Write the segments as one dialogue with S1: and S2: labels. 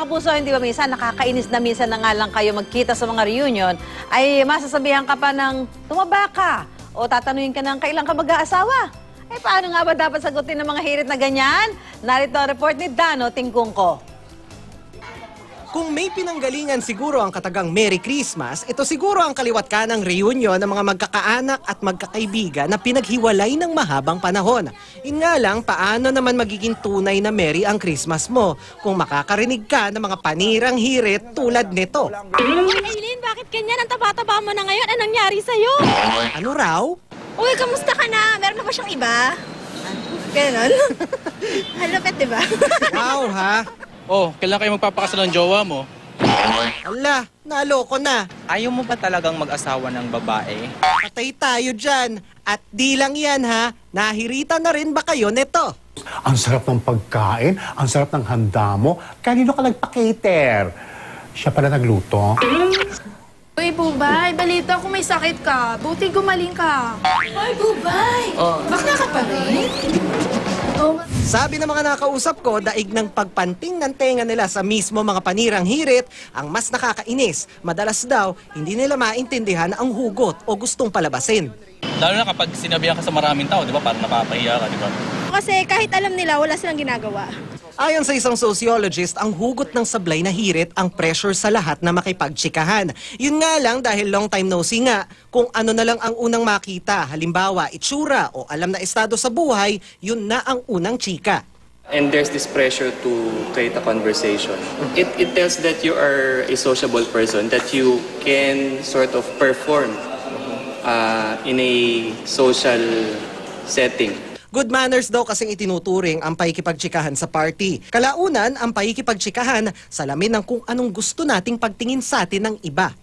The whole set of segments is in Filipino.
S1: kapuso, hindi ba minsan nakakainis na minsan na nga lang kayo magkita sa mga reunion, ay masasabihan ka pa ng tumaba ka o tatanungin ka ng kailan ka mag-aasawa? Eh paano nga ba dapat sagutin ng mga hirit na ganyan? Narito ang report ni Dano Tingkungko.
S2: Kung may pinanggalingan siguro ang katagang Merry Christmas, ito siguro ang kaliwat ka ng reunion ng mga magkakaanak at magkakaibigan na pinaghiwalay ng mahabang panahon. Yun nga lang, paano naman magiging tunay na Merry ang Christmas mo kung makakarinig ka ng mga panirang hirit tulad nito?
S3: Aileen, bakit ganyan? Ang taba-taba mo na ngayon. Anong nangyari sa'yo?
S2: Ano raw?
S3: Uy, kamusta ka na? Meron na ba siyang iba? Ganon? Halupet, diba?
S2: Wow ha?
S4: Oh, kailan kayo magpapakasal ng jowa mo?
S2: Ala, naloko na.
S5: Ayaw mo ba talagang mag-asawa ng babae?
S2: Patay tayo dyan. At di lang yan ha, nahirita na rin ba kayo nito?
S6: Ang sarap ng pagkain, ang sarap ng handa mo. Kanino ka nagpa-cater? Siya pala nagluto.
S7: Uy, Bubay, balita ko may sakit ka. Buti gumaling ka.
S3: Ay, Bubay! Bakla ka pa rin?
S2: Sabi ng mga nakausap ko, daig ng pagpanting ng tenga nila sa mismo mga panirang hirit ang mas nakakainis. Madalas daw, hindi nila maintindihan ang hugot o gustong palabasin.
S4: Lalo na kapag sinabihan ka sa maraming tao, di ba? Parang napapahiya ka, di ba?
S3: Kasi kahit alam nila, wala silang ginagawa.
S2: Ayon sa isang sociologist, ang hugot ng sablay na hirit ang pressure sa lahat na makipagtsikahan. Yun nga lang dahil long time no see nga, kung ano na lang ang unang makita, halimbawa itsura o alam na estado sa buhay, yun na ang unang chika.
S8: And there's this pressure to create a conversation. It tells that you are a sociable person, that you can sort of perform in a social setting.
S2: Good manners daw kasing itinuturing ang pakikipagtsikahan sa party. Kalaunan ang pakikipagtsikahan sa lamin ng kung anong gusto nating pagtingin sa atin ng iba.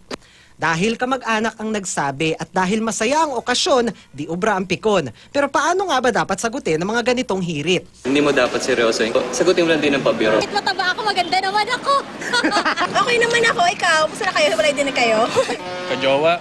S2: Dahil kamag-anak ang nagsabi at dahil masaya ang okasyon, di ubra ang pikon. Pero paano nga ba dapat sagutin ng mga ganitong hirit?
S8: Hindi mo dapat seryoso. Sagutin mo lang din ng pabiro.
S3: Kahit mataba ako, maganda naman ako. Okay naman ako. Ikaw, gusto na kayo? Walay din na kayo?
S4: Kajowa,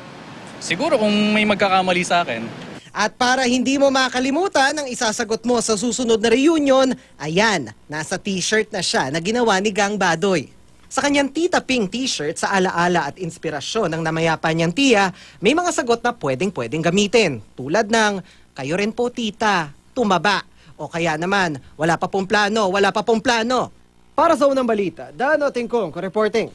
S4: siguro kung may magkakamali sa akin.
S2: At para hindi mo makalimutan ang isasagot mo sa susunod na reunion, ayan, nasa t-shirt na siya na ginawa ni Gang Badoy. Sa kanyang Tita Ping t-shirt sa alaala at inspirasyon ng namayapa niyang tiya, may mga sagot na pwedeng gamitin. Tulad ng, kayo rin po tita, tumaba. O kaya naman, wala pa pong plano. Para sa unang balita, Dano Tingkong, reporting.